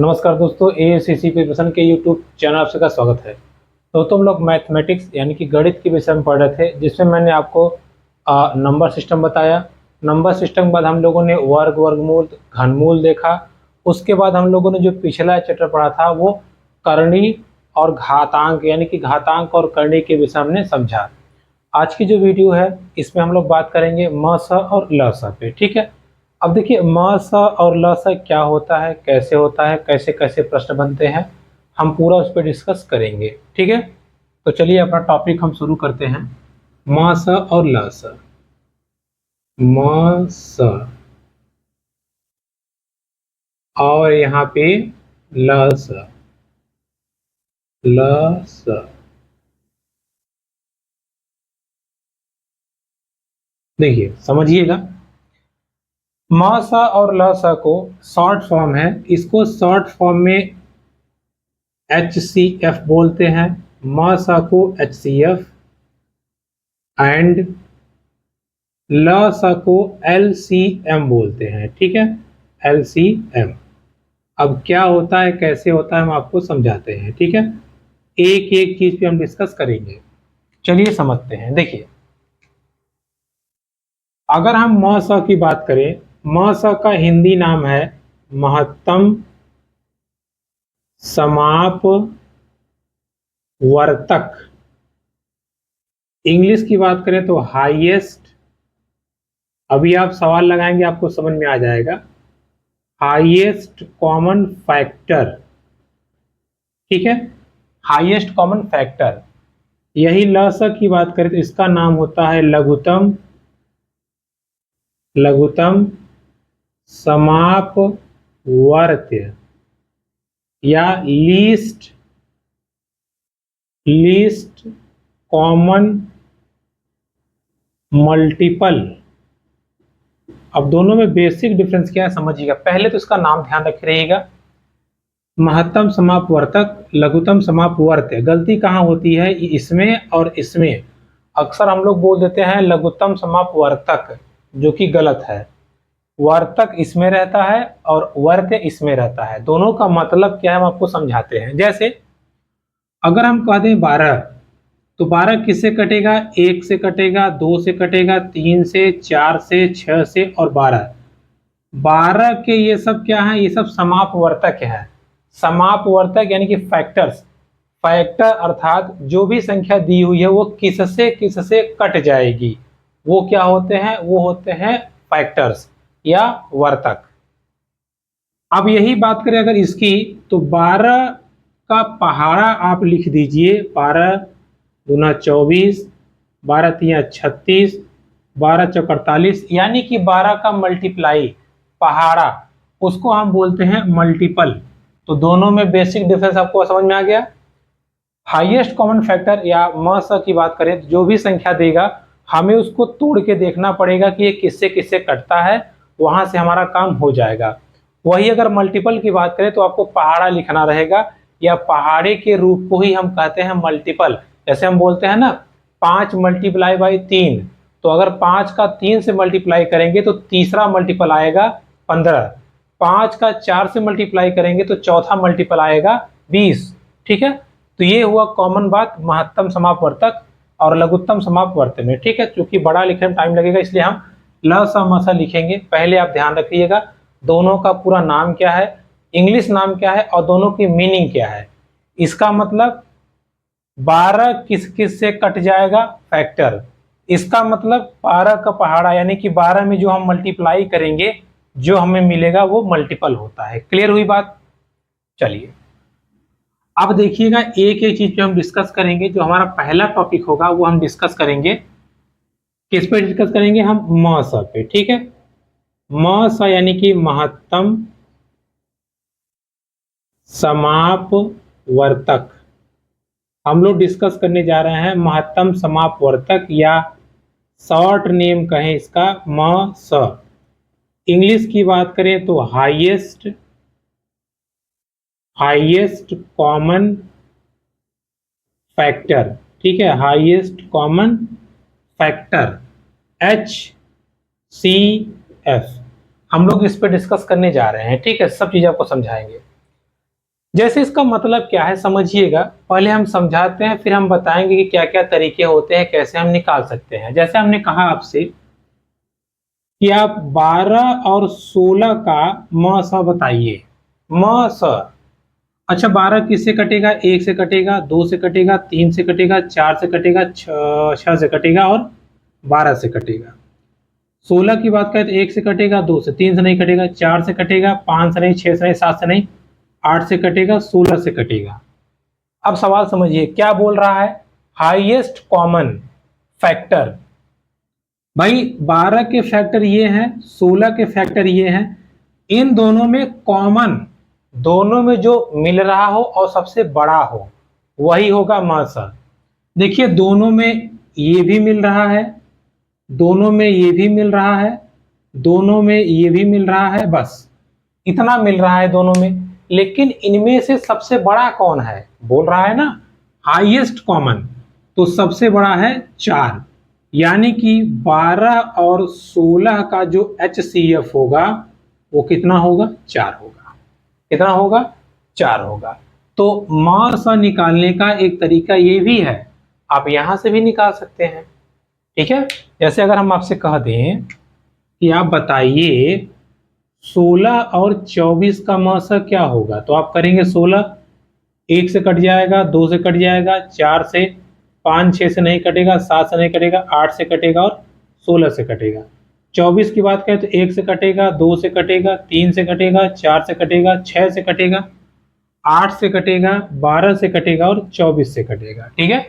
नमस्कार दोस्तों, एएससीसी प्रिपरेशन के यूट्यूब चैनल आपसे का स्वागत है। दोस्तों, हम लोग मैथमेटिक्स यानी कि गणित के विषय में पढ़ रहे थे, जिसमें मैंने आपको नंबर सिस्टम बताया। नंबर सिस्टम के बाद हम लोगों ने वर्ग, वर्गमूल, घनमूल देखा। उसके बाद हम लोगों ने जो पिछला चैप्टर पढ़ा था वो करणी और घातांक यानी कि घातांक और करणी के विषय हमने समझा। आज की जो वीडियो है इसमें हम लोग बात करेंगे म स और ल स पे। ठीक है, अब देखिए म स और ल स क्या होता है, कैसे होता है, कैसे कैसे प्रश्न बनते हैं, हम पूरा उस पर डिस्कस करेंगे। ठीक है, तो चलिए अपना टॉपिक हम शुरू करते हैं। म स और ल स। म स और यहाँ पे ल स। ल स देखिए समझिएगा, म स और ल स को शॉर्ट फॉर्म है, इसको शॉर्ट फॉर्म में HCF बोलते हैं। म स को HCF एंड ल स को LCM बोलते हैं। ठीक है, LCM। अब क्या होता है, कैसे होता है, हम आपको समझाते हैं। ठीक है, एक एक चीज पे हम डिस्कस करेंगे। चलिए समझते हैं। देखिए, अगर हम म स की बात करें, म स का हिंदी नाम है महत्तम समाप वर्तक। इंग्लिश की बात करें तो हाईएस्ट, अभी आप सवाल लगाएंगे आपको समझ में आ जाएगा, हाईएस्ट कॉमन फैक्टर। ठीक है, हाईएस्ट कॉमन फैक्टर। यही ल स की बात करें तो इसका नाम होता है लघुत्तम समाप वर्त्य या लीस्ट कॉमन मल्टीपल। अब दोनों में बेसिक डिफरेंस क्या है समझिएगा। पहले तो इसका नाम ध्यान रख रहिएगा, महत्तम समापवर्तक, लघुत्तम समापवर्त्य। गलती कहाँ होती है, इसमें और इसमें। अक्सर हम लोग बोल देते हैं लघुत्तम समापवर्तक, जो कि गलत है। वर्तक इसमें रहता है और वर्त्य इसमें रहता है। दोनों का मतलब क्या है हम आपको समझाते हैं। जैसे अगर हम कह दें 12, तो 12 किससे कटेगा, 1 से कटेगा, 2 से कटेगा, 3 से, 4 से, 6 से और 12। 12 के ये सब क्या है, ये सब समापवर्तक है। समापवर्तक यानी कि फैक्टर्स। फैक्टर अर्थात जो भी संख्या दी हुई है वो किससे किससे कट जाएगी, वो क्या होते हैं, वो होते हैं फैक्टर्स या वर्तक। अब यही बात करें अगर इसकी, तो 12 का पहाड़ा आप लिख दीजिए। 12 दूना 24, 12 तिया 36, 12 चौक 48, यानी कि 12 का मल्टीप्लाई पहाड़ा, उसको हम बोलते हैं मल्टीपल। तो दोनों में बेसिक डिफरेंस आपको समझ में आ गया। हाईएस्ट कॉमन फैक्टर या म स की बात करें तो जो भी संख्या देगा हमें उसको तोड़ के देखना पड़ेगा कि ये किससे किससे कटता है, वहां से हमारा काम हो जाएगा। वही अगर मल्टीपल की बात करें तो आपको पहाड़ा लिखना रहेगा, या पहाड़े के रूप को ही हम कहते हैं मल्टीपल। जैसे हम बोलते हैं ना 5 मल्टीप्लाई बाई 3, तो अगर 5 का 3 से मल्टीप्लाई करेंगे तो तीसरा मल्टीपल आएगा 15। 5 का 4 से मल्टीप्लाई करेंगे तो चौथा मल्टीपल आएगा 20। ठीक है, तो ये हुआ कॉमन बात महत्तम समापवर्तक और लघुत्तम समापवर्त्य में। ठीक है, क्योंकि बड़ा लिखने में टाइम लगेगा इसलिए हम ल स म स लिखेंगे। पहले आप ध्यान रखिएगा दोनों का पूरा नाम क्या है, इंग्लिश नाम क्या है और दोनों की मीनिंग क्या है। इसका मतलब 12 किस किस से कट जाएगा, फैक्टर। इसका मतलब 12 का पहाड़ा यानी कि 12 में जो हम मल्टीप्लाई करेंगे जो हमें मिलेगा वो मल्टीपल होता है। क्लियर हुई बात। चलिए अब देखिएगा, एक एक चीज पे हम डिस्कस करेंगे। जो हमारा पहला टॉपिक होगा वो हम डिस्कस करेंगे, किस पे डिस्कस करेंगे हम, म स पे। ठीक है, म स यानी कि महत्तम समापवर्तक। हम लोग डिस्कस करने जा रहे हैं महत्तम समापवर्तक, या शॉर्ट नेम कहें इसका म स। इंग्लिश की बात करें तो हाईएस्ट कॉमन फैक्टर। ठीक है, हाईएस्ट कॉमन फैक्टर HCF। हम लोग इस पे डिस्कस करने जा रहे हैं। ठीक है, सब चीजें आपको समझाएंगे। जैसे इसका मतलब क्या है समझिएगा, पहले हम समझाते हैं फिर हम बताएंगे कि क्या क्या तरीके होते हैं, कैसे हम निकाल सकते हैं। जैसे हमने कहा आपसे कि आप 12 और 16 का म स बताइए। म स, अच्छा 12 किससे कटेगा? 1 से कटेगा, 2 से कटेगा, 3 से कटेगा, 4 से कटेगा, 6 से कटेगा और 12 से कटेगा। 16 की बात करें तो 1 से कटेगा, 2 से, 3 से नहीं कटेगा, 4 से कटेगा, 5 से नहीं, 6 से नहीं, 7 से नहीं, 8 से कटेगा, 16 से कटेगा। अब सवाल समझिए क्या बोल रहा है, हाईएस्ट कॉमन फैक्टर। भाई 12 के फैक्टर ये हैं, 16 के फैक्टर ये हैं, इन दोनों में कॉमन, दोनों में जो मिल रहा हो और सबसे बड़ा हो वही होगा मासा। देखिए दोनों में ये भी मिल रहा है, दोनों में ये भी मिल रहा है, दोनों में ये भी मिल रहा है, बस इतना मिल रहा है दोनों में। लेकिन इनमें से सबसे बड़ा कौन है, बोल रहा है ना हाईएस्ट कॉमन, तो सबसे बड़ा है 4। यानी कि 12 और 16 का जो HCF होगा वो कितना होगा? 4 होगा। कितना होगा? 4 होगा। तो मास निकालने का एक तरीका ये भी है, आप यहां से भी निकाल सकते हैं। ठीक है, जैसे अगर हम आपसे कह दें कि आप बताइए 16 और 24 का मासा क्या होगा, तो आप करेंगे 16, 1 से कट जाएगा, 2 से कट जाएगा, 4 से, 5 6 से नहीं कटेगा, 7 से नहीं कटेगा, 8 से कटेगा और 16 से कटेगा। 24 की बात करें तो 1 से कटेगा, 2 से कटेगा, 3 से कटेगा, 4 से कटेगा, 6 से कटेगा, 8 से कटेगा, 12 से कटेगा और 24 से कटेगा। ठीक है,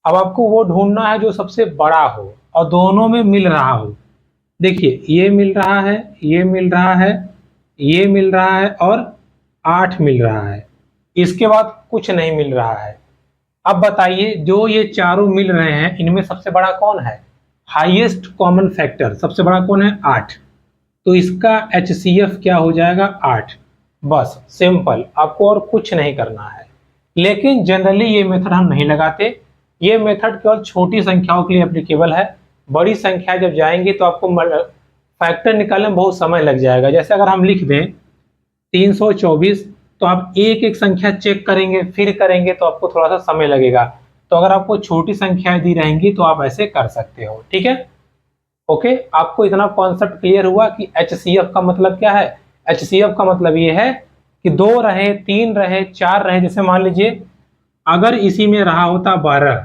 अब आपको वो ढूंढना है जो सबसे बड़ा हो और दोनों में मिल रहा हो। देखिए ये मिल रहा है, ये मिल रहा है, ये मिल रहा है और 8 मिल रहा है, इसके बाद कुछ नहीं मिल रहा है। अब बताइए जो ये चारों मिल रहे हैं इनमें सबसे बड़ा कौन है? हाईएस्ट कॉमन फैक्टर सबसे बड़ा कौन है? 8। तो इसका HCF क्या हो जाएगा? 8। बस सिंपल, आपको और कुछ नहीं करना है। लेकिन जनरली ये मेथड हम नहीं लगाते, ये मेथड केवल छोटी संख्याओं के लिए एप्लीकेबल है। बड़ी संख्या जब जाएंगी तो आपको फैक्टर निकालने में बहुत समय लग जाएगा। जैसे अगर हम लिख दें 324, तो आप एक एक संख्या चेक करेंगे फिर करेंगे तो आपको थोड़ा सा समय लगेगा। तो अगर आपको छोटी संख्याएं दी रहेंगी तो आप ऐसे कर सकते हो। ठीक है, ओके, आपको इतना कॉन्सेप्ट क्लियर हुआ कि HCF का मतलब क्या है? HCF का मतलब ये है कि 2 रहे, 3 रहे, 4 रहे। जैसे मान लीजिए अगर इसी में रहा होता 12,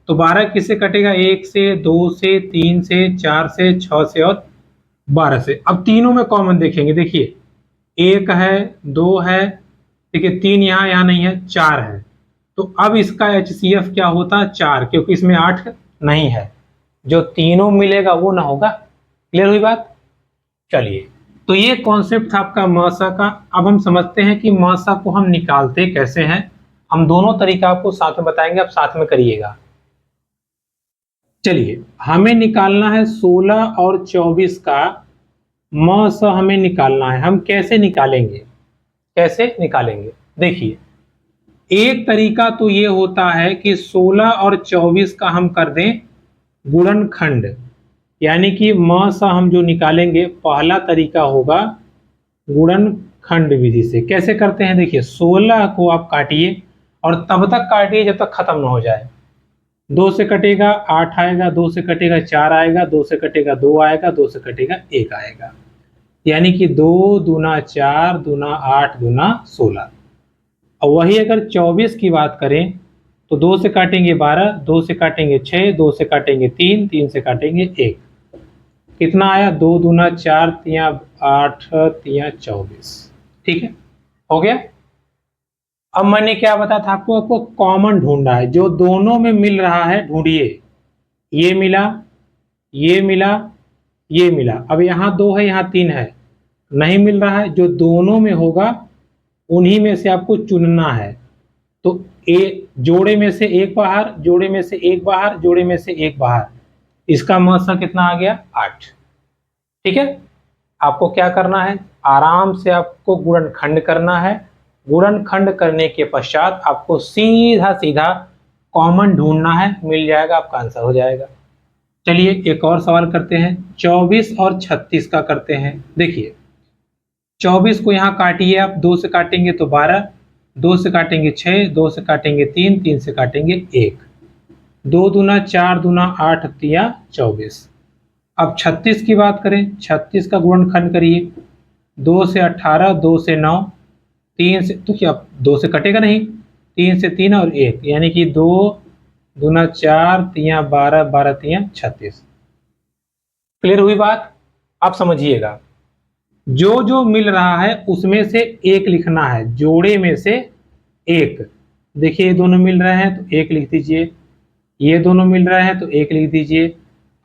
तो 12 किससे कटेगा? 1 से, 2 से, 3 से, 4 से, 6 से और 12 से। अब तीनों में कॉमन देखेंगे, देखिए 1 है, 2 है, देखिए 3 यहाँ, यहाँ नहीं है, 4 है। तो अब इसका HCF क्या होता? 4, क्योंकि इसमें 8 नहीं है, जो तीनों मिलेगा वो ना होगा। क्लियर हुई बात? चलिए, तो ये कॉन्सेप्ट था आपका मासा का। अब हम समझते हैं कि मासा को हम निकालते कैसे हैं। हम दोनों तरीका आपको साथ में बताएंगे, आप साथ में करिएगा। चलिए, हमें निकालना है 16 और 24 का मासा, हमें निकालना है। हम कैसे निकालेंगे? कैसे निकालेंगे? देखिए एक तरीका तो ये होता है कि 16 और 24 का हम कर दें गुणनखंड, यानी कि म सा हम जो निकालेंगे पहला तरीका होगा गुणनखंड विधि से। कैसे करते हैं? देखिए 16 को आप काटिए और तब तक काटिए जब तक खत्म ना हो जाए। 2 से कटेगा 8 आएगा, 2 से कटेगा 4 आएगा, 2 से कटेगा 2 आएगा, 2 से कटेगा 1 आएगा, यानी कि 2 दूना 4 दूना 8 दूना 16। और वही अगर 24 की बात करें तो 2 से काटेंगे 12, 2 से काटेंगे 6, 2 से काटेंगे 3, 3 से काटेंगे 1। कितना आया? 2 दूना 4 तिया 8 तिया 24। ठीक है, हो गया। अब मैंने क्या बताया था आपको? आपको कॉमन ढूंढना है, जो दोनों में मिल रहा है ढूंढिए। ये मिला, ये मिला, ये मिला। अब यहाँ 2 है, यहाँ 3 है, नहीं मिल रहा है। जो दोनों में होगा उन्हीं में से आपको चुनना है। तो जोड़े में से एक बाहर, जोड़े में से एक बाहर, जोड़े में से एक बाहर। इसका मासा कितना आ गया? 8। ठीक है, आपको क्या करना है? आराम से आपको गुणनखंड करना है। गुणनखंड करने के पश्चात आपको सीधा सीधा कॉमन ढूंढना है, मिल जाएगा, आपका आंसर हो जाएगा। चलिए एक और सवाल करते हैं, 24 और 36 का करते हैं। देखिए 24 को यहाँ काटिए आप, 2 से काटेंगे तो 12, 2 से काटेंगे 6, 2 से काटेंगे 3, 3 से काटेंगे 1, 2 दूना 4 दूना 8 तिया 24। अब 36 की बात करें, 36 का गुणनखंड करिए, 2 से 18, 2 से 9, 3 से, तो क्या 2 से कटेगा नहीं, 3 से 3 और 1, यानी कि 2 दूना 4 तिया 12, 12 तिया 36। क्लियर हुई बात? आप समझिएगा, जो जो मिल रहा है उसमें से एक लिखना है, जोड़े में से एक। देखिए ये दोनों मिल रहे हैं तो एक लिख दीजिए, ये दोनों मिल रहे हैं तो एक लिख दीजिए।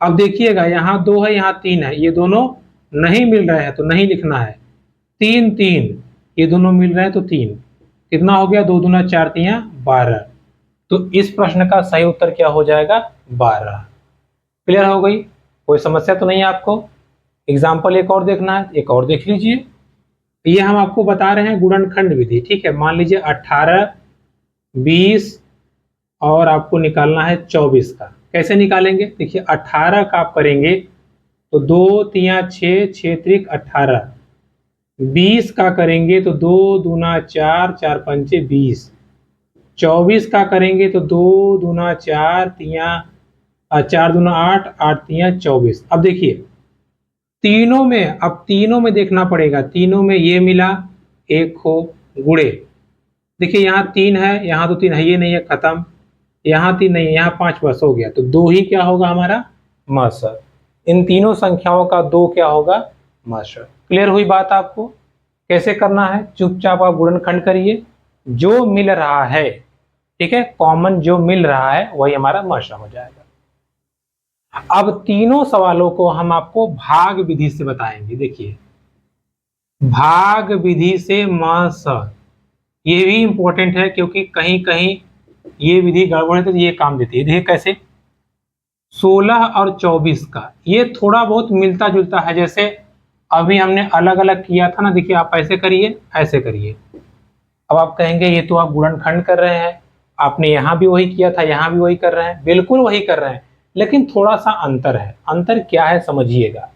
अब देखिएगा यहाँ 2 है, यहाँ 3 है, ये दोनों नहीं मिल रहे हैं तो नहीं लिखना है। 3 3, ये दोनों मिल रहे हैं तो 3, कितना हो गया, 2 दूना 4 तिया 12। तो इस प्रश्न का सही उत्तर क्या हो जाएगा, 12। क्लियर हो गई? कोई समस्या तो नहीं है आपको? एग्जाम्पल एक और देखना है, एक और देख लीजिए। ये हम आपको बता रहे हैं गुणनखंड विधि, ठीक है। मान लीजिए 18, 20 और आपको निकालना है 24 का। कैसे निकालेंगे? देखिए 18 का आप करेंगे तो 2 तिया 6, 6 त्रिक 18। 20 का करेंगे तो 2 दूना 4, 4 पंचे 20। 24 का करेंगे तो 2 दूना 4 तिया 4 दूना 8, 8 तिया 24। अब देखिए तीनों में, अब तीनों में देखना पड़ेगा, तीनों में ये मिला एक हो गुड़े। देखिए यहाँ 3 है, यहाँ तो 3 है, ये नहीं है, खत्म। यहाँ 3 नहीं है, यहाँ 5, बस हो गया। तो 2 ही क्या होगा हमारा, मास्टर। इन तीनों संख्याओं का 2 क्या होगा, मास्टर। क्लियर हुई बात आपको? कैसे करना है, चुपचाप आप गुणनखंड करिए, जो मिल रहा है, ठीक है, कॉमन जो मिल रहा है वही हमारा मास्टर हो जाएगा। अब तीनों सवालों को हम आपको भाग विधि से बताएंगे। देखिए भाग विधि से मास, ये भी इंपॉर्टेंट है क्योंकि कहीं कहीं ये विधि गड़बड़ है तो ये काम देती है। देखिए कैसे, 16 और 24 का ये थोड़ा बहुत मिलता जुलता है, जैसे अभी हमने अलग अलग किया था ना। देखिए आप ऐसे करिए, ऐसे करिए। अब आप कहेंगे ये तो आप गुणनखंड कर रहे हैं, आपने यहाँ भी वही किया था, यहाँ भी वही कर रहे हैं। बिल्कुल वही कर रहे हैं, लेकिन थोड़ा सा अंतर है। अंतर क्या है समझिएगा।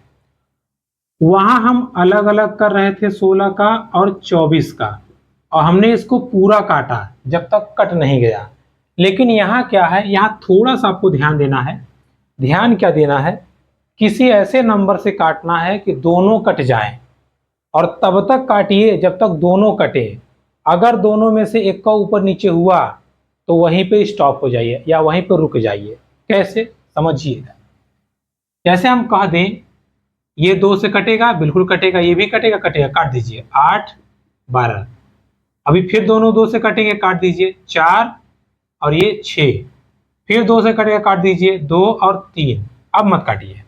वहां हम अलग अलग कर रहे थे 16 का और 24 का, और हमने इसको पूरा काटा जब तक कट नहीं गया। लेकिन यहाँ क्या है, यहाँ थोड़ा सा आपको ध्यान देना है। ध्यान क्या देना है, किसी ऐसे नंबर से काटना है कि दोनों कट जाएं, और तब तक काटिए जब तक दोनों कटे। अगर दोनों में से एक का ऊपर नीचे हुआ तो वहीं पे स्टॉप हो जाइए या वहीं पर रुक जाइए। कैसे, समझिएगा। जैसे हम कह दें ये 2 से कटेगा, बिल्कुल कटेगा, ये भी कटेगा, कटेगा, काट दीजिए 8 12। अभी फिर दोनों 2 से कटेंगे, काट दीजिए 4 और ये 6। फिर 2 से कटेगा, काट दीजिए 2 और 3। अब मत काटिए,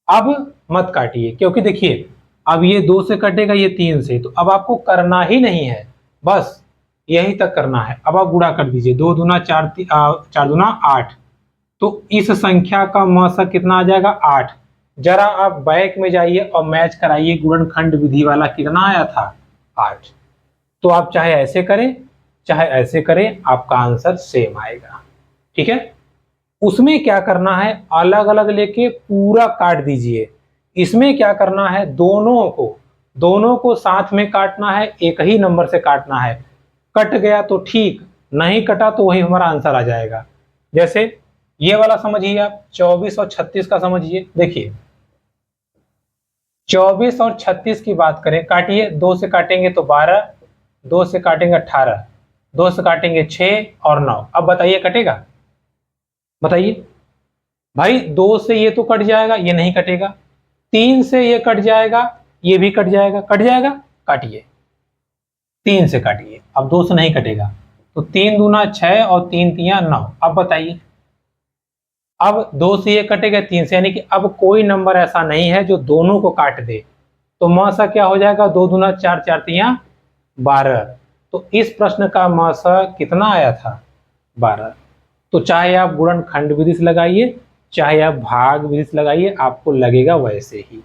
अब मत काटिए, क्योंकि देखिए अब ये 2 से कटेगा, ये 3 से, तो अब आपको करना ही नहीं है, बस यहीं तक करना है। अब आप गुणा कर दीजिए, 2 दूना 4, 4 दूना 8। तो इस संख्या का मासा कितना आ जाएगा, 8। जरा आप बैक में जाइए और मैच कराइए, गुणनखंड विधि वाला कितना आया था, 8। तो आप चाहे ऐसे करें चाहे ऐसे करें, आपका आंसर सेम आएगा। ठीक है, उसमें क्या करना है, अलग अलग लेके पूरा काट दीजिए। इसमें क्या करना है, दोनों को साथ में काटना है, एक ही नंबर से काटना है। कट गया तो ठीक, नहीं कटा तो वही हमारा आंसर आ जाएगा। जैसे ये वाला समझिए आप, 24 और 36 का समझिए। देखिए 24 और 36 की बात करें, काटिए, 2 से काटेंगे तो 12, 2 से काटेंगे 18, 2 से काटेंगे 6 और 9। अब बताइए कटेगा, बताइए भाई। 2 से ये तो कट जाएगा, ये नहीं कटेगा। 3 से ये कट जाएगा, ये भी कट जाएगा, कट जाएगा, काटिए 3 से काटिए। अब 2 से नहीं कटेगा, तो 3 दूना 6 और 3 तिया 9। अब बताइए, अब 2 से ये कटेगा 3 से, यानी कि अब कोई नंबर ऐसा नहीं है जो दोनों को काट दे। तो मासा क्या हो जाएगा, 2 दूना 4, 4 तिया 12। तो इस प्रश्न का मासा कितना आया था, 12। तो चाहे आप गुणनखंड विधि से लगाइए चाहे आप भाग विधि से लगाइए, आपको लगेगा वैसे ही।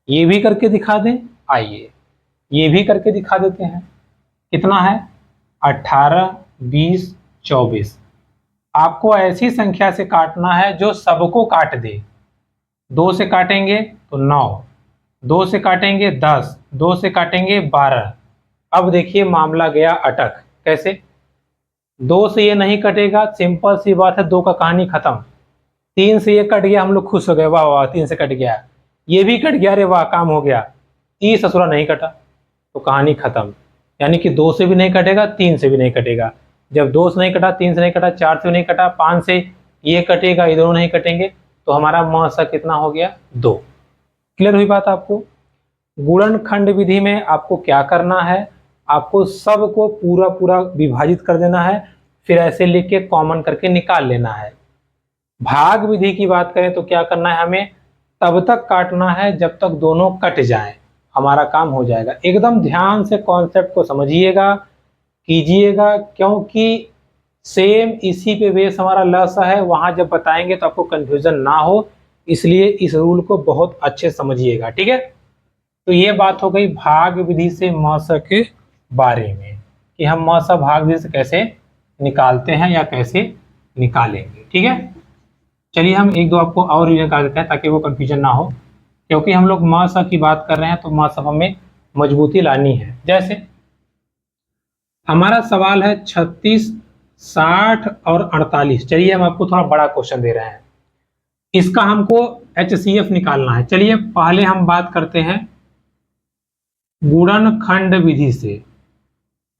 ये भी करके दिखा दें, आइए ये भी करके दिखा देते हैं। कितना है, 18 20 24। आपको ऐसी संख्या से काटना है जो सबको काट दे। 2 से काटेंगे तो 9, 2 से काटेंगे 10, 2 से काटेंगे 12। अब देखिए मामला गया अटक। कैसे? 2 से ये नहीं कटेगा, सिंपल सी बात है, 2 का कहानी खत्म। 3 से ये कट गया, हम लोग खुश हो गए, वाह वाह 3 से कट गया। ये भी कट गया, अरे वाह काम हो गया। ई ससुरा नहीं कटा तो कहानी खत्म। यानी कि 2 से भी नहीं कटेगा, 3 से भी नहीं कटेगा। जब 2 से नहीं कटा, 3 से नहीं कटा, 4 से नहीं कटा, 5 से ये कटेगा, ये दोनों नहीं कटेंगे, तो हमारा म स कितना हो गया? 2। क्लियर हुई बात आपको? गुणनखंड विधि में आपको क्या करना है, आपको सबको पूरा पूरा विभाजित कर देना है, फिर ऐसे लिख के कॉमन करके निकाल लेना है। भाग विधि की बात करें तो क्या करना है, हमें तब तक काटना है जब तक दोनों कट जाएं, हमारा काम हो जाएगा। एकदम ध्यान से कॉन्सेप्ट को समझिएगा, कीजिएगा, क्योंकि सेम इसी पे बेस हमारा लसा है, वहां जब बताएंगे तो आपको कंफ्यूजन ना हो, इसलिए इस रूल को बहुत अच्छे समझिएगा। ठीक है, तो ये बात हो गई भाग विधि से म स के बारे में, कि हम म स भाग विधि से कैसे निकालते हैं या कैसे निकालेंगे। ठीक है, चलिए हम एक दो आपको और निकाल देते हैं ताकि वो कंफ्यूजन ना हो, क्योंकि हम लोग म स की बात कर रहे हैं तो म स हमें मजबूती लानी है। जैसे हमारा सवाल है 36, 60 और 48। चलिए हम आपको थोड़ा बड़ा क्वेश्चन दे रहे हैं, इसका हमको HCF निकालना है। चलिए पहले हम बात करते हैं गुणनखंड विधि से।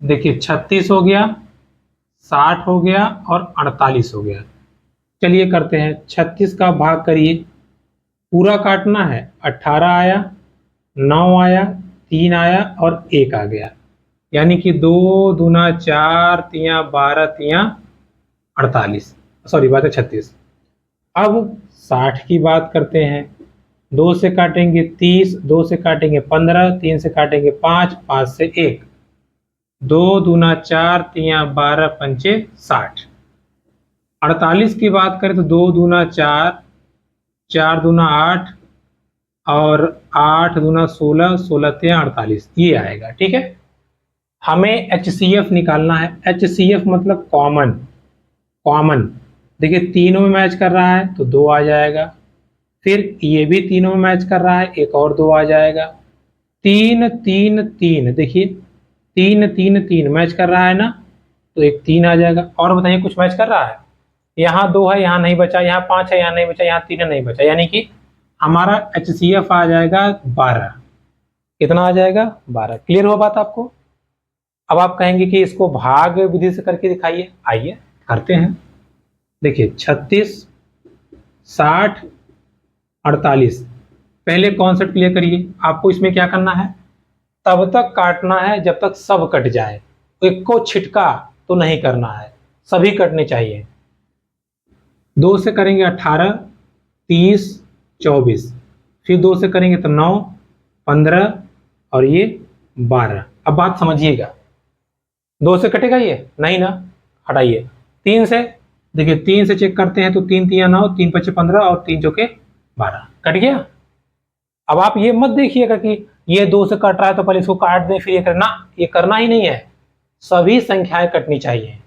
देखिए 36 हो गया, 60 हो गया और 48 हो गया। चलिए करते हैं, 36 का भाग करिए, पूरा काटना है, 18 आया, 9 आया, 3 आया और 1 आ गया, यानी कि 2 दूना 4 तिया 12 तिया 48, सॉरी बात है 36। अब 60 की बात करते हैं, 2 से काटेंगे 30, 2 से काटेंगे 15, 3 से काटेंगे 5, 5 से 1, 2 दूना 4 तिया 12 पंचे 60। 48 की बात करें तो 2 दूना 4, 4 दूना 8 और 8 दूना 16, 16 तिया 48, ये आएगा। ठीक है, हमें HCF निकालना है। HCF मतलब कॉमन। कॉमन देखिए तीनों में मैच कर रहा है तो 2 आ जाएगा, फिर ये भी तीनों में मैच कर रहा है, एक और 2 आ जाएगा। 3 3 3, देखिए 3 3 3 मैच कर रहा है ना, तो एक 3 आ जाएगा। और बताइए कुछ मैच कर रहा है? यहाँ 2 है, यहाँ नहीं बचा, यहाँ 5 है, यहाँ नहीं बचा, यहाँ 3 है, नहीं बचा, यानी कि हमारा HCF आ जाएगा 12। कितना आ जाएगा? 12। क्लियर हुआ बात आपको? अब आप कहेंगे कि इसको भाग विधि से करके दिखाइए, आइए करते हैं। देखिए 36, 60, 48, पहले कॉन्सेप्ट क्लियर करिए। आपको इसमें क्या करना है, तब तक काटना है जब तक सब कट जाए, एक को छिटका तो नहीं करना है, सभी कटने चाहिए। 2 से करेंगे 18, 30, 24, फिर 2 से करेंगे तो 9, 15 और ये 12। अब बात समझिएगा, 2 से कटेगा ये नहीं ना, हटाइए। 3 से, देखिए 3 से चेक करते हैं तो 3 तिया 9, 3 पचे 15 और 3 चौके 12, कट गया। अब आप ये मत देखिएगा कि ये 2 से कट रहा है तो पहले इसको काट दें फिर ये करना, ये करना ही नहीं है, सभी संख्याएं कटनी चाहिए।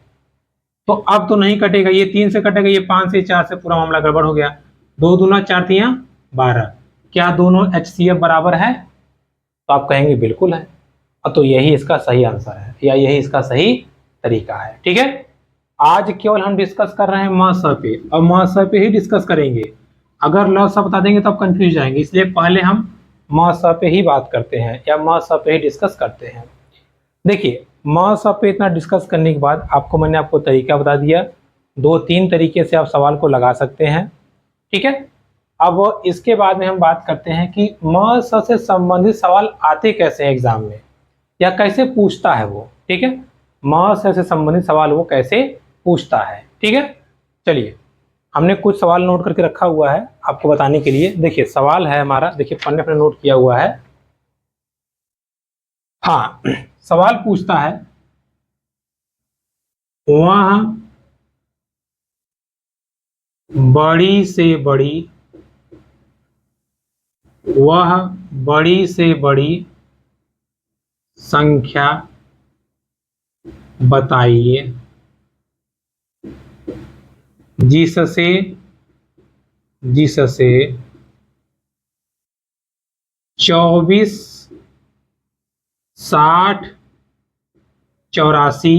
तो अब तो नहीं कटेगा, ये 3 से कटेगा, ये 5 से 4 से पूरा मामला गड़बड़ हो गया। 2 दूना 4 तिया 12, क्या दोनों HCF बराबर है? तो आप कहेंगे बिल्कुल है, तो यही इसका सही आंसर है या यही इसका सही तरीका है। ठीक है, आज केवल हम डिस्कस कर रहे हैं म स पे, और म स पे ही डिस्कस करेंगे। अगर ल स बता देंगे तो आप कंफ्यूज जाएंगे, इसलिए पहले हम म स पे ही बात करते हैं या म स पे ही डिस्कस करते हैं। देखिए म स पे इतना डिस्कस करने के बाद मैंने आपको तरीका बता दिया, 2-3 तरीके से आप सवाल को लगा सकते हैं। ठीक है, अब इसके बाद में हम बात करते हैं कि म स से संबंधित सवाल आते कैसे हैं एग्जाम में, या कैसे पूछता है वो। ठीक है, म स से संबंधित सवाल वो कैसे पूछता है। ठीक है, चलिए हमने कुछ सवाल नोट करके रखा हुआ है आपको बताने के लिए। देखिए सवाल है हमारा, देखिए पन्ने पर नोट किया हुआ है। हाँ, सवाल पूछता है, वह बड़ी से बड़ी, वह बड़ी से बड़ी संख्या बताइए जिससे 24 60, 84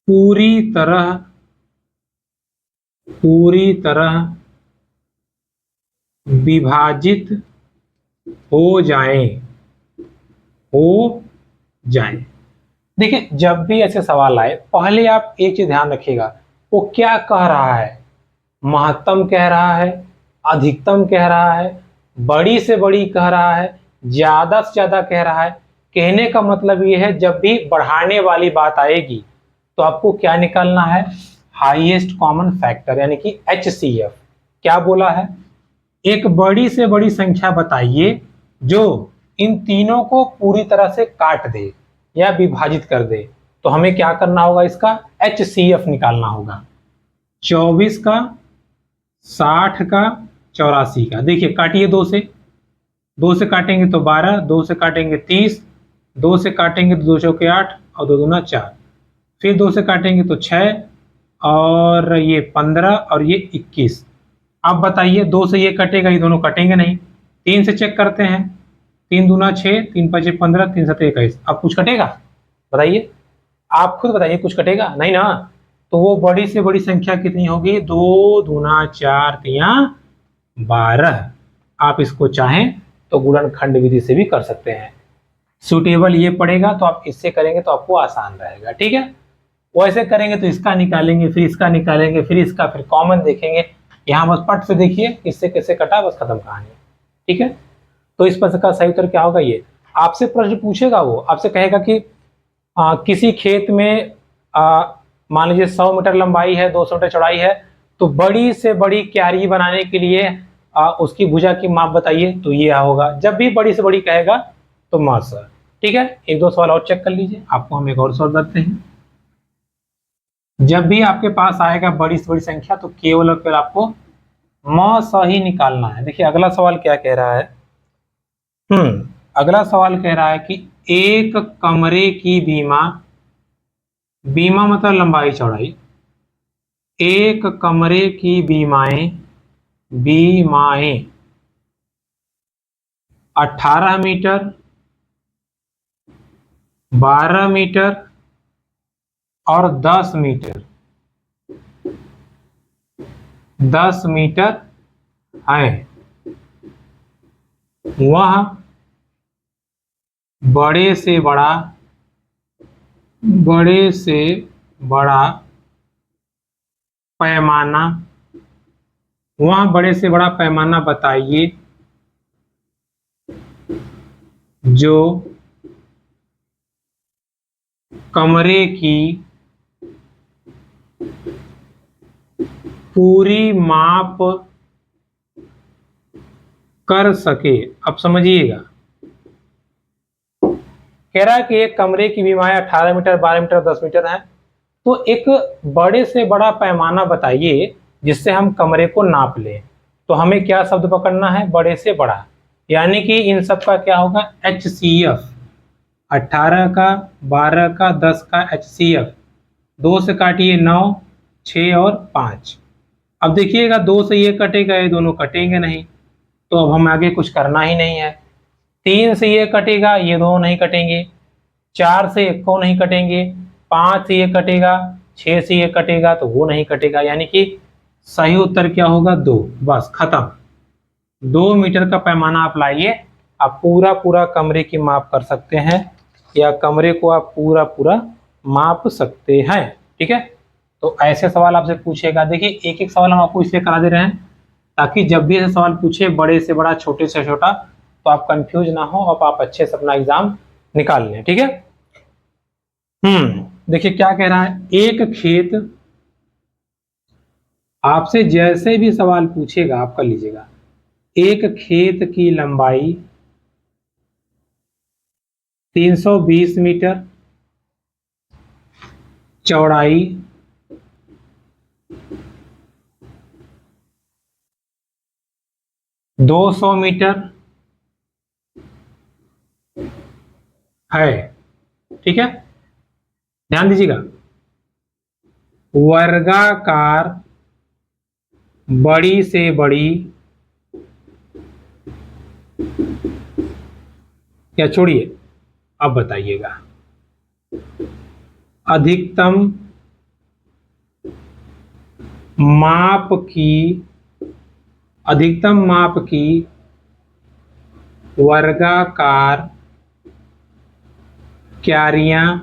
पूरी तरह विभाजित हो जाएं। देखिए, जब भी ऐसे सवाल आए पहले आप एक चीज ध्यान रखिएगा, वो क्या कह रहा है। महत्तम कह रहा है, अधिकतम कह रहा है, बड़ी से बड़ी कह रहा है, ज्यादा से ज्यादा कह रहा है। कहने का मतलब ये है, जब भी बढ़ाने वाली बात आएगी तो आपको क्या निकालना है, हाईएस्ट कॉमन फैक्टर, यानी कि HCF। क्या बोला है, एक बड़ी से बड़ी संख्या बताइए जो इन तीनों को पूरी तरह से काट दे या विभाजित कर दे। तो हमें क्या करना होगा, इसका HCF निकालना होगा। 24 का, 60 का, 84 का। देखिए काटिए, दो से काटेंगे तो 12, दो से काटेंगे 30, दो से काटेंगे तो 2 चौके 8 और 2 दूना 4, फिर दो से काटेंगे तो 6 और ये 15 और ये 21। अब बताइए, दो से ये कटेगा, ये दोनों कटेंगे नहीं। 3 से चेक करते हैं, 3 दूना 6, 3 5 15, 3 7 21। अब कुछ कटेगा, बताइए, आप खुद बताइए, कुछ कटेगा नहीं ना। तो वो बड़ी से बड़ी संख्या कितनी होगी, 2 दूना 4 तिया 12। आप इसको चाहें तो गुणनखंड विधि से भी कर सकते हैं। सुटेबल ये पड़ेगा तो आप इससे करेंगे तो आपको आसान रहेगा, ठीक है। वैसे करेंगे तो इसका निकालेंगे, फिर इसका निकालेंगे, फिर इसका, फिर कॉमन देखेंगे। यहाँ बस पट से देखिए किससे कैसे कटा, बस खत्म कहानी, ठीक है। तो इस प्रश्न का सही उत्तर क्या होगा, ये आपसे प्रश्न पूछेगा, वो आपसे कहेगा कि किसी खेत में मान लीजिए 100 मीटर लंबाई है, 200 मीटर चौड़ाई है, तो बड़ी से बड़ी क्यारी बनाने के लिए उसकी भुजा की माप बताइए। तो ये होगा, जब भी बड़ी से बड़ी कहेगा तो मास, ठीक है। एक दो सवाल और चेक कर लीजिए, आपको हम एक और सवाल बताते हैं। जब भी आपके पास आएगा बड़ी से बड़ी संख्या तो केवल और केवल आपको म ही निकालना है। देखिए अगला सवाल क्या कह रहा है, अगला सवाल कह रहा है कि एक कमरे की बीमा मतलब लंबाई चौड़ाई, एक कमरे की बीमाएं 18 मीटर, 12 मीटर और 10 मीटर, 10 मीटर है। वह बड़े से बड़ा पैमाना, वह बड़े से बड़ा पैमाना बताइए जो कमरे की पूरी माप कर सके। अब समझिएगा, कह रहा है कि एक कमरे की बीमाएं 18 मीटर, 12 मीटर, 10 मीटर है। तो एक बड़े से बड़ा पैमाना बताइए जिससे हम कमरे को नाप लें। तो हमें क्या शब्द पकड़ना है, बड़े से बड़ा, यानी कि इन सब का क्या होगा, HCF। 18 का, 12 का, 10 का HCF। 2 से काटिए 9, 6 और 5। अब देखिएगा 2 से ये कटेगा, ये दोनों कटेंगे नहीं, तो अब हम आगे कुछ करना ही नहीं है। 3 से ये कटेगा, ये दोनों नहीं कटेंगे। 4 से एक को नहीं कटेंगे। 5 से ये कटेगा, 6 से ये कटेगा तो वो नहीं कटेगा, यानी कि सही उत्तर क्या होगा, 2। बस खत्म। 2 मीटर का पैमाना आप लाइए, आप पूरा पूरा कमरे की माप कर सकते हैं, या कमरे को आप पूरा पूरा माप सकते हैं, ठीक है। तो ऐसे सवाल आपसे पूछेगा। देखिए एक एक सवाल हम आपको इसलिए करा दे रहे हैं ताकि जब भी ऐसे सवाल पूछे, बड़े से बड़ा, छोटे से छोटा, तो आप कंफ्यूज ना हो और आप अच्छे से अपना एग्जाम निकाल लें, ठीक है। देखिए क्या कह रहा है, एक खेत, आपसे जैसे भी सवाल पूछेगा आप कर लीजिएगा। एक खेत की लंबाई 320 मीटर, चौड़ाई 200 मीटर है, ठीक है। ध्यान दीजिएगा, वर्गाकार बड़ी से बड़ी, या छोड़िए, अब बताइएगा, अधिकतम माप की अधिकतम माप की वर्गाकार क्यारियां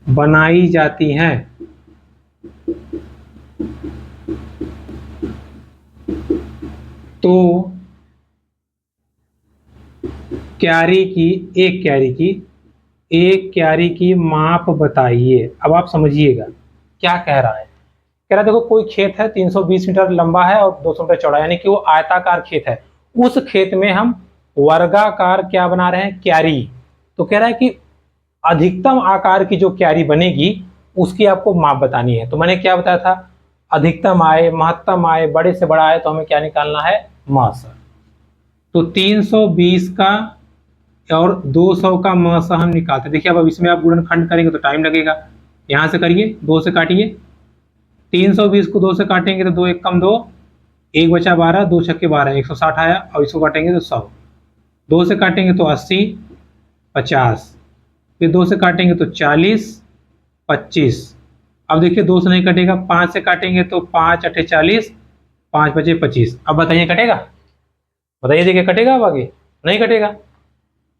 बनाई जाती हैं। तो एक क्यारी की माप बताइए। अब आप समझिएगा क्या कह रहा है। कह रहा है देखो कोई खेत है 320 मीटर लंबा है और 200 मीटर चौड़ा, यानी कि वो आयताकार खेत है। उस खेत में हम वर्गाकार क्या बना रहे हैं, क्यारी। तो कह रहा है कि अधिकतम आकार की जो क्यारी बनेगी उसकी आपको माप बतानी है। तो मैंने क्या बताया था, अधिकतम आए, महत्तम आए, बड़े से बड़ा आए, तो हमें क्या निकालना है, मास। तो 320 का और 200 का मास हम निकालते हैं। देखिए अब इसमें आप गुणनखंड करेंगे तो टाइम लगेगा। यहां से करिए, 2 से काटिए, 320 को 2 से काटेंगे तो 2 एक कम 2, 1 बचा 12, 2 छक्के 12, 160 आया। और इसको काटेंगे तो 100, 2 से काटेंगे तो 80, 50, फिर 2 से काटेंगे तो 40, 25। अब देखिए 2 से नहीं कटेगा, 5 से काटेंगे तो 5 अठे 40, 5 बचे 25। अब बताइए कटेगा, बताइए, देखिए कटेगा, अब आगे नहीं कटेगा।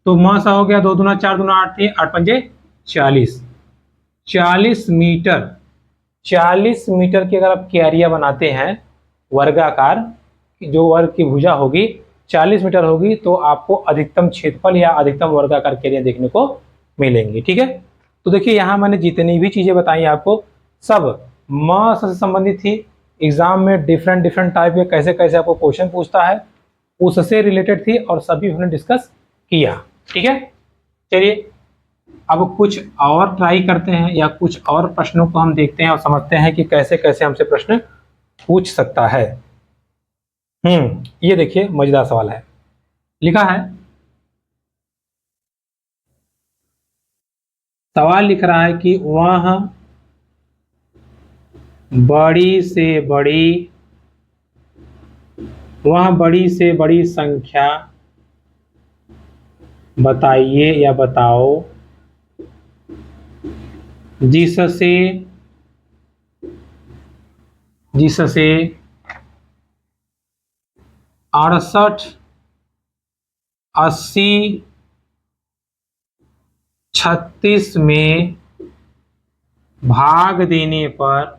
तो मासा हो गया 2 दूना 4 दूना 8 थे, 8 पंजे 40, 40 मीटर। 40 मीटर की अगर आप क्यारियां बनाते हैं वर्गाकार, जो वर्ग की भुजा होगी 40 मीटर होगी, तो आपको अधिकतम क्षेत्रफल या अधिकतम वर्गाकार क्यारियां देखने को मिलेंगी। ठीक है, तो देखिए यहाँ मैंने जितनी भी चीजें बताई आपको सब मास से संबंधित थी। एग्जाम में डिफरेंट डिफरेंट टाइप के कैसे कैसे आपको क्वेश्चन पूछता है उससे रिलेटेड थी और सभी हमने डिस्कस किया। ठीक है, चलिए अब कुछ और ट्राई करते हैं या कुछ और प्रश्नों को हम देखते हैं और समझते हैं कि कैसे कैसे हमसे प्रश्न पूछ सकता है। ये देखिए मजेदार सवाल है, लिखा है, सवाल लिख रहा है कि वह बड़ी से बड़ी संख्या बताइए या बताओ जिससे 68, 80, 36 में भाग देने पर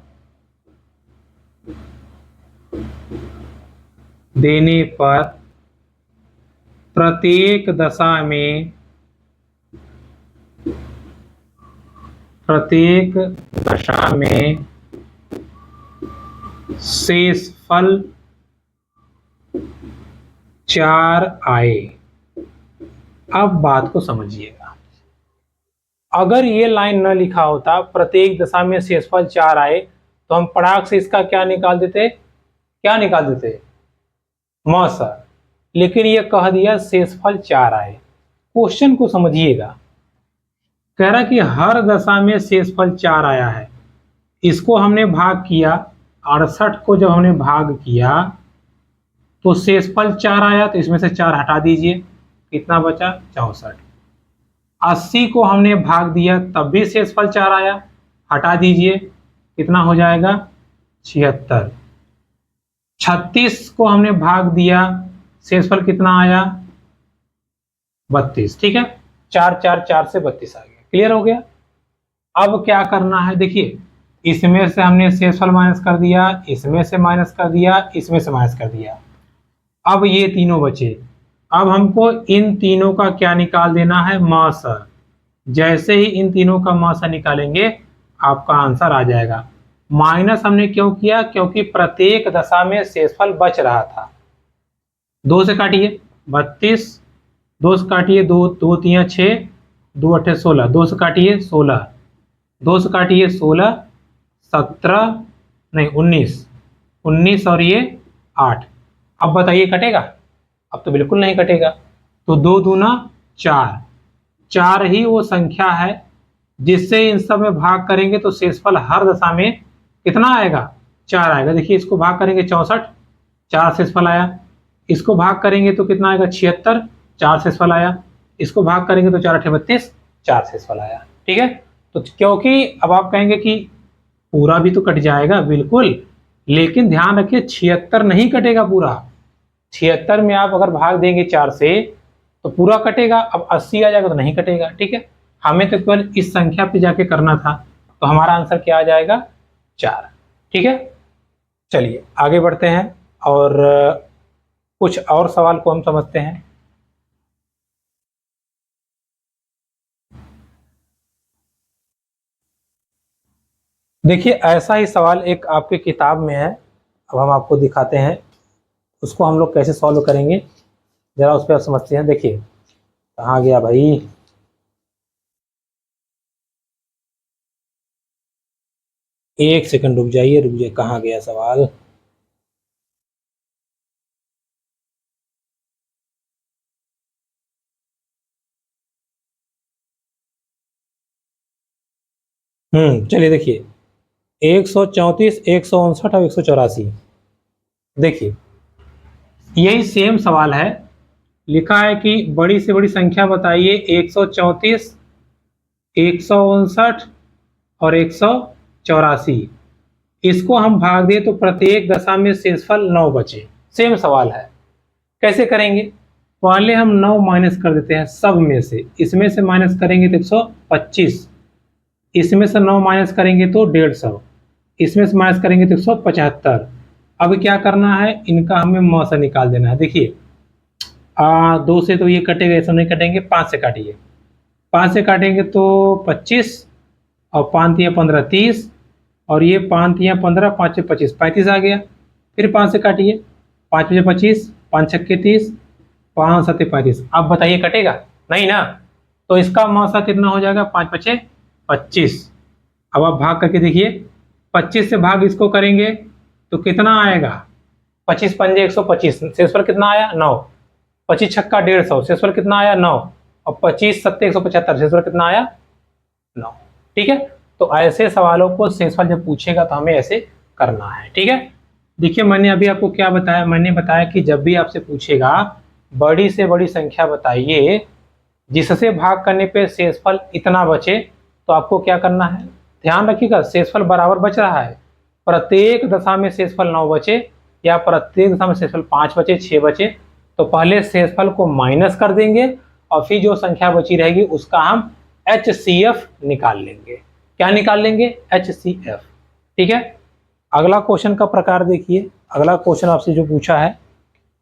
प्रत्येक दशा में शेषफल 4 आए। अब बात को समझिएगा, अगर ये लाइन न लिखा होता प्रत्येक दशा में शेषफल 4 आए, तो हम पराग से इसका क्या निकाल देते, मास। लेकिन ये कह दिया शेषफल 4 आए। क्वेश्चन को समझिएगा, कह रहा कि हर दशा में शेषफल 4 आया है। इसको हमने भाग किया, 68 को जब हमने भाग किया तो शेषफल 4 आया, तो इसमें से 4 हटा दीजिए, कितना बचा, 64। 80 को हमने भाग दिया तब भी शेषफल 4 आया, हटा दीजिए, कितना हो जाएगा, 76। 36 को हमने भाग दिया, शेषफल कितना आया, 32। ठीक है, 4 4 4 से 32 आ गया। क्लियर हो गया। अब क्या करना है, देखिए इसमें से हमने शेषफल माइनस कर दिया, इसमें से माइनस कर दिया, इसमें से माइनस कर दिया। अब ये तीनों बचे, अब हमको इन तीनों का क्या निकाल देना है, मास। जैसे ही इन तीनों का मास निकालेंगे आपका आंसर आ जाएगा। माइनस हमने क्यों किया, क्योंकि प्रत्येक दशा में शेषफल बच रहा था। 2 से काटिए 32, 2 से काटिए 2 2 3 6, 2 8 16, 2 से काटिए 16, 2 से काटिए 16, 17 नहीं 19, 19 और ये 8। अब बताइए कटेगा, अब तो बिल्कुल नहीं कटेगा। तो 2 दूना 4, 4 ही वो संख्या है जिससे इन सब में भाग करेंगे तो शेषफल हर दशा में कितना आएगा, 4 आएगा। देखिए इसको भाग करेंगे 64, 4 शेषफल आया। इसको भाग करेंगे तो कितना आएगा, 76, 4 शेषफल आया। इसको भाग करेंगे तो 4 × 32, 4 शेषफल आया। ठीक है, तो क्योंकि अब आप कहेंगे कि पूरा भी तो कट जाएगा, बिल्कुल, लेकिन ध्यान रखिए 76 नहीं कटेगा पूरा। 76 में आप अगर भाग देंगे 4 से तो पूरा कटेगा, अब 80 आ जाएगा तो नहीं कटेगा। ठीक है, हमें तो केवल इस संख्या पे जाके करना था, तो हमारा आंसर क्या आ जाएगा, 4। ठीक है, चलिए आगे बढ़ते हैं और कुछ और सवाल को हम समझते हैं। देखिए ऐसा ही सवाल एक आपकी किताब में है, अब हम आपको दिखाते हैं उसको हम लोग कैसे सॉल्व करेंगे, जरा उस पर आप समझते हैं। देखिए कहाँ गया भाई, एक सेकंड रुक जाइए, कहाँ गया सवाल। चलिए देखिए 134, 159 और 184। देखिए यही सेम सवाल है, लिखा है कि बड़ी से बड़ी संख्या बताइए 134, 159 और 184। इसको हम भाग दें तो प्रत्येक दशा में शेषफल 9 बचे। सेम सवाल है, कैसे करेंगे? पहले हम 9 माइनस कर देते हैं सब में से, इसमें से माइनस करेंगे तो 125, इसमें से 9 माइनस करेंगे तो 150, इसमें से माइनस करेंगे तो 175। अब क्या करना है, इनका हमें म से निकाल देना है। देखिए 2 से तो ये कटेगा, ऐसा नहीं कटेंगे, 5 से काटिए, 5 से काटेंगे तो 25 और 5 × 15 30, और ये 5 × 15 5 × 25 35 आ गया। फिर 5 से काटिए, 5 × 25 5 × 6 30, 5 × 7 35। अब बताइए कटेगा नहीं ना, तो इसका मौसा कितना हो जाएगा, 5 × 5 25। अब आप भाग करके देखिए, 25 से भाग इसको करेंगे तो कितना आएगा, 25 × 5 = 125, शेषफल कितना आया 9, 25 छक्का 150, शेषफल कितना आया 9, और 25 × 7 = 175, शेषफल कितना आया 9। ठीक है, तो ऐसे सवालों को शेषफल जब पूछेगा तो हमें ऐसे करना है। ठीक है, देखिए मैंने अभी आपको क्या बताया, मैंने बताया कि जब भी आपसे पूछेगा बड़ी से बड़ी संख्या बताइए जिससे भाग करने पे शेषफल इतना बचे, तो आपको क्या करना है, ध्यान रखिएगा शेषफल बराबर बच रहा है, प्रत्येक दशा में शेषफल 9 बचे या प्रत्येक दशा में शेषफल 5 बचे 6 बचे, तो पहले शेषफल को माइनस कर देंगे और फिर जो संख्या बची रहेगी उसका हम HCF निकाल लेंगे। क्या निकाल लेंगे, HCF। ठीक है, अगला क्वेश्चन का प्रकार देखिए, अगला क्वेश्चन आपसे जो पूछा है,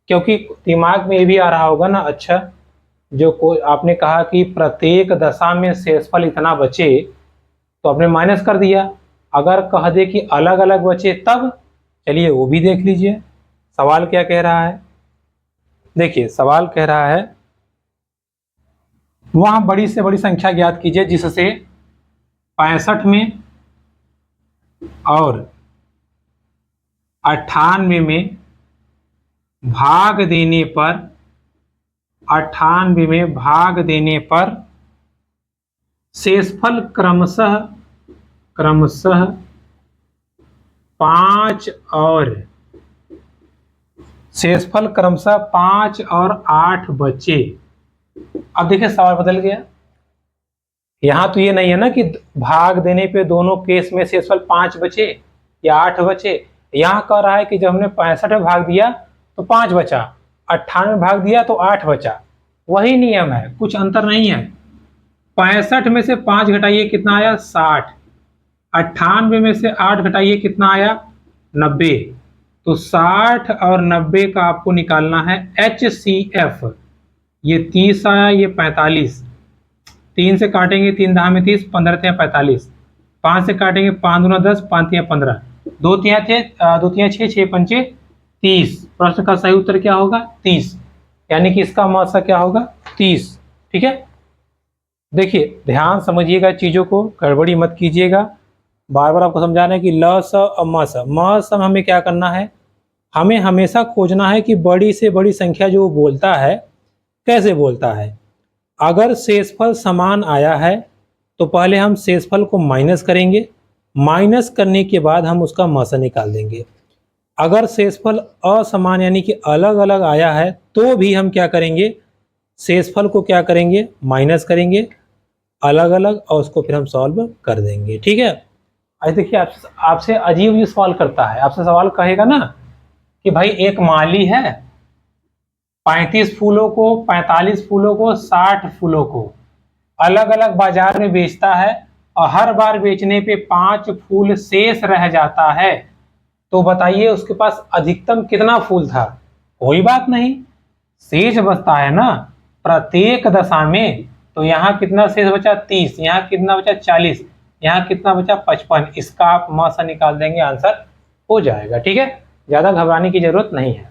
क्योंकि दिमाग में ये भी आ रहा होगा ना, अच्छा जो आपने कहा कि प्रत्येक दशा में शेषफल इतना बचे तो आपने माइनस कर दिया, अगर कह दे कि अलग अलग बचे तब, चलिए वो भी देख लीजिए सवाल क्या कह रहा है। देखिए सवाल कह रहा है वहां बड़ी से बड़ी संख्या ज्ञात कीजिए जिससे 65 में और 98 में भाग देने पर, 98 में भाग देने पर शेषफल क्रमशः 5 और शेषफल क्रमशः 5 और 8 बचे। अब देखिए सवाल बदल गया, यहां तो ये नहीं है ना कि भाग देने पे दोनों केस में शेषफल 5 बचे या 8 बचे, यहां कह रहा है कि जब हमने 65 में भाग दिया तो 5 बचा, 98 में भाग दिया तो 8 बचा। वही नियम है, कुछ अंतर नहीं है। 65 में से 5 घटाइए कितना आया 60, 98 में से 8 घटाइए कितना आया 90, तो 60 और 90 का आपको निकालना है HCF। ये 30 आया, ये 45, 3 से काटेंगे 3 × 30, 15 × 45, 5 से काटेंगे 5 × 10, 5 × 15, 2 × 6, 6 × 5 30। प्रश्न का सही उत्तर क्या होगा 30, यानी कि इसका मौसा क्या होगा 30। ठीक है, देखिए ध्यान समझिएगा चीजों को, गड़बड़ी मत कीजिएगा, बार बार आपको समझाना है कि ल स और म स, म स हमें क्या करना है, हमें हमेशा खोजना है कि बड़ी से बड़ी संख्या जो बोलता है कैसे बोलता है। अगर शेषफल समान आया है तो पहले हम शेषफल को माइनस करेंगे, माइनस करने के बाद हम उसका म स निकाल देंगे। अगर शेषफल असमान यानी कि अलग अलग आया है तो भी हम क्या करेंगे, शेषफल को क्या करेंगे, माइनस करेंगे अलग अलग और उसको फिर हम सॉल्व कर देंगे। ठीक है, आज देखिए आपसे अजीब ये सवाल करता है, आपसे सवाल कहेगा ना कि भाई एक माली है 35 फूलों को, 45 फूलों को, 60 फूलों को अलग अलग बाजार में बेचता है और हर बार बेचने पे 5 फूल शेष रह जाता है, तो बताइए उसके पास अधिकतम कितना फूल था। कोई बात नहीं, शेष बचता है ना प्रत्येक दशा में, तो यहाँ कितना शेष बचा 30, यहाँ कितना बचा 40, यहाँ कितना बचा 55, इसका आप म से निकाल देंगे, आंसर हो जाएगा। ठीक है, ज्यादा घबराने की जरूरत नहीं है।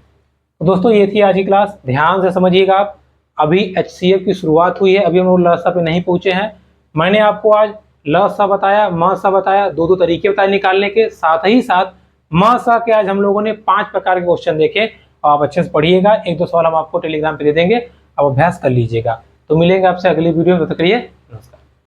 तो दोस्तों ये थी आज की क्लास, ध्यान से समझिएगा आप। अभी HCF की शुरुआत हुई है, अभी हम लोग ल सा पे नहीं पहुंचे हैं। मैंने आपको आज ल सा बताया, म सा बताया, दो तरीके बताए निकालने के, साथ ही साथ म सा के आज हम लोगों ने 5 प्रकार के क्वेश्चन देखे। आप अच्छे से पढ़िएगा, 1-2 सवाल हम आपको टेलीग्राम पे दे देंगे, आप अभ्यास कर लीजिएगा। तो मिलेंगे आपसे अगली वीडियो में, तब तक के लिए